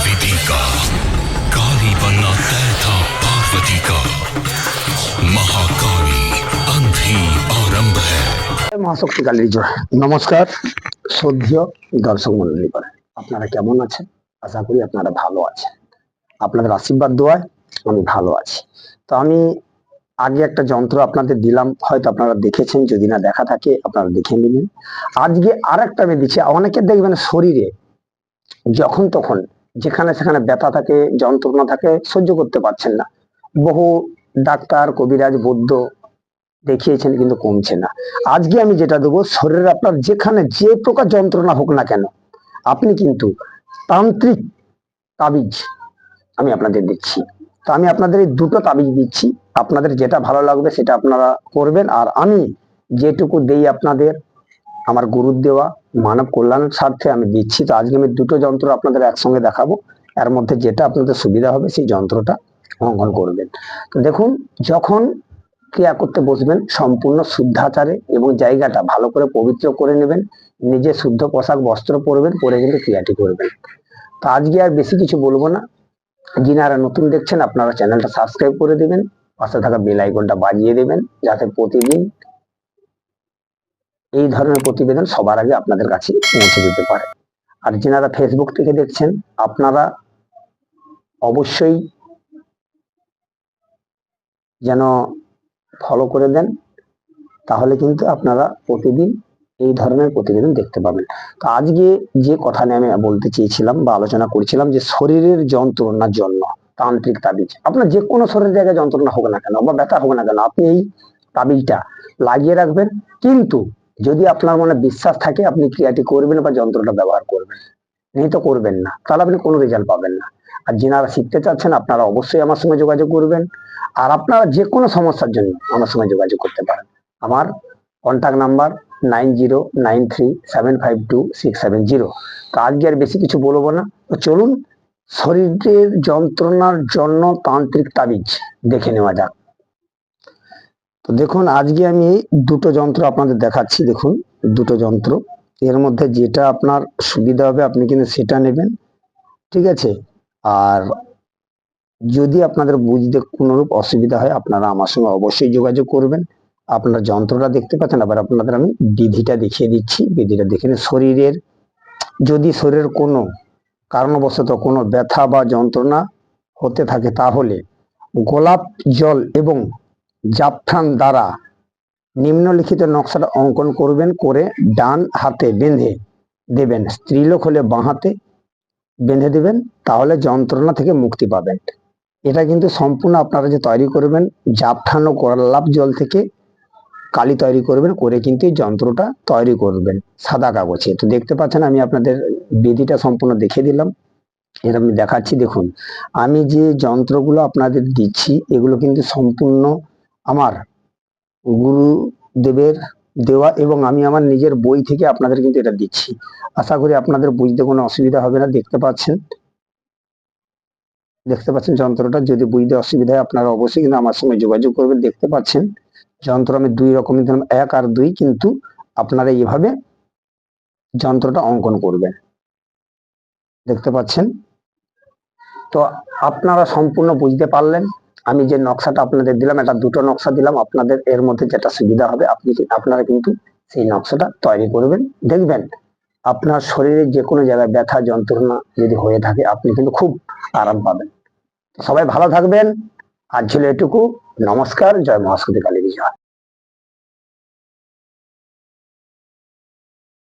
विधि का। काली बनना तय था पार्वती का। महाकाली अंत ही आरंभ है। মহাশক্তি কালীর জয়। নমস্কার শ্রদ্ধেয় দর্শক মন্ডলী, আপনারা কেমন আছেন? আশা করি আপনারা ভালো আছেন। আপনাদের আশীর্বাদ দোয়ায় আমি ভালো আছি। তো আমি আগে একটা যন্ত্র আপনাদের দিলাম, হয়তো আপনারা দেখেছেন, যদি না দেখা থাকে আপনারা দেখে নেবেন। আজকে আর একটা আমি দিচ্ছি। অনেকে দেখবেন শরীরে যখন তখন যেখানে সেখানে ব্যথা থাকে, যন্ত্রণা থাকে, সহ্য করতে পারছেন না। বহু ডাক্তার, কবিরাজ, বৈদ্য দেখিয়েছেন কিন্তু কমছে না। আজকে আমি যেটা দেবো, শরীরে আপনার যেখানে যে প্রকার যন্ত্রণা হোক না কেন, আপনি কিন্তু তান্ত্রিক তাবিজ আমি আপনাদের দিচ্ছি। তো আমি আপনাদের এই দুটো তাবিজ দিচ্ছি, আপনাদের যেটা ভালো লাগবে সেটা আপনারা করবেন। আর আমি যেটুকু দেই আপনাদের আমার গুরুর দেওয়া মানব কল্যাণের স্বার্থে আমি দিচ্ছি। তো আজকে আমি দুটো যন্ত্র আপনাদের একসঙ্গে দেখাবো, এর মধ্যে যেটা আপনাদের সুবিধা হবে সেই যন্ত্রটা অঙ্কন করবেন। তো দেখুন, যখন ক্রিয়া করতে বসবেন সম্পূর্ণ শুদ্ধাচারে এবং জায়গাটা ভালো করে পবিত্র করে নেবেন। নিজে শুদ্ধ পোশাক বস্ত্র পরবেন, পরে কিন্তু ক্রিয়াটি করবেন। তো আজকে আর বেশি কিছু বলবো না। যিনারা নতুন দেখছেন আপনারা চ্যানেলটা সাবস্ক্রাইব করে দেবেন, পাশে থাকা বেল আইকনটা বাজিয়ে দেবেন, যাতে প্রতিদিন এই ধরনের প্রতিবেদন সবার আগে আপনাদের কাছে পৌঁছে যেতে পারে। আর যিনারা ফেসবুক থেকে দেখছেন আপনারা অবশ্যই যেন ফলো করে দেন, তাহলে কিন্তু আপনারা প্রতিদিন এই ধরনের প্রতিবেদন দেখতে পাবেন। তো আজকে যে কথা নিয়ে আমি বলতে চেয়েছিলাম বা আলোচনা করছিলাম, যে শরীরের যন্ত্রণার জন্য তান্ত্রিক তাবিজ। আপনার যে কোনো শরীরের জায়গায় যন্ত্রণা হোক না কেন বা ব্যথা হোক না কেন, আপনি এই তাবিজটা লাগিয়ে রাখবেন। কিন্তু যদি আপনার মনে বিশ্বাস থাকে, আপনি ক্রিয়াটি করবেন বা যন্ত্রটা ব্যবহার করবেন, নেই তো করবেন না, তাহলে আপনি কোনো রেজাল্ট পাবেন না। আর যিনারা শিখতে চাচ্ছেন আপনারা অবশ্যই আমার সঙ্গে যোগাযোগ করবেন। আর আপনারা যে কোনো সমস্যার জন্য আমার সঙ্গে যোগাযোগ করতে পারেন। আমার কন্ট্যাক্ট নাম্বার 9093752670। তো আজকে আর বেশি কিছু বলবো না, তো চলুন শরীরের যন্ত্রণার জন্য তান্ত্রিক তাবিজ দেখে নেওয়া যাক। তো দেখুন, আজকে আমি দুটো যন্ত্র আপনাদের দেখাচ্ছি। দেখুন, দুটো যন্ত্র, এর মধ্যে যেটা আপনার সুবিধা হবে আপনি কিন্তু সেটা নেবেন, ঠিক আছে? আর যদি আপনাদের বুঝতে কোনোরূপ অসুবিধা হয় আপনারা আমার সঙ্গে অবশ্যই যোগাযোগ করবেন। আপনারা যন্ত্রটা দেখতে পাচ্ছেন, আবার আপনাদের আমি বিধিটা দেখিয়ে দিচ্ছি। বিধিটা দেখে নিন। শরীরের যদি শরীরের কোনো কারণবশত কোনো ব্যথা বা যন্ত্রণা হতে থাকে, তাহলে গোলাপ জল এবং জাফরান দ্বারা নিম্নলিখিত নকশাটা অঙ্কন করবেন, করে ডান হাতে বেঁধে দেবেন। স্ত্রীলোক হলে বাঁ হাতে বেঁধে দেবেন, তাহলে যন্ত্রণা থেকে মুক্তি পাবেন। এটা কিন্তু সম্পূর্ণ আপনারা যে তৈরি করবেন জাফরান ও গোলাপ জল থেকে কালি তৈরি করবেন, করে কিন্তু এই যন্ত্রটা তৈরি করবেন সাদা কাগজে। তো দেখতে পাচ্ছেন আমি আপনাদের বিধিটা সম্পূর্ণ দেখিয়ে দিলাম। এটা আমি দেখাচ্ছি। দেখুন, আমি যে যন্ত্রগুলো আপনাদের দিচ্ছি এগুলো কিন্তু সম্পূর্ণ আমার গুরুদেবের দেওয়া, এবং আমি আমার নিজের বই থেকে আপনাদের কিন্তু এটা দিচ্ছি। আশা করি আপনাদের বুঝতে কোনো অসুবিধা হবে না। দেখতে পাচ্ছেন যন্ত্রটা। যদি বুঝতে অসুবিধা হয় আপনারা অবশ্যই কিন্তু আমার সঙ্গে যোগাযোগ করবেন। দেখতে পাচ্ছেন যন্ত্র আমি দুই রকমের দিলাম, 1 আর 2, কিন্তু আপনারা এইভাবে যন্ত্রটা অঙ্কন করবেন। দেখতে পাচ্ছেন। তো আপনারা সম্পূর্ণ বুঝতে পারলেন। আমি যে নকশাটা আপনাদের দিলাম, এটা দুটো নকশা দিলাম, আপনাদের এর মধ্যে যেটা সুবিধা হবে আপনারা কিন্তু সেই নকশাটা তৈরি করবেন। দেখবেন আপনার শরীরে যে কোনো জায়গায় ব্যথা যন্ত্রণা যদি হয়ে থাকে আপনি কিন্তু খুব আরাম পাবেন। সবাই ভালো থাকবেন। আজ ছিল এটুকু। নমস্কার। জয় মহাশক্তি কালী বিজয়।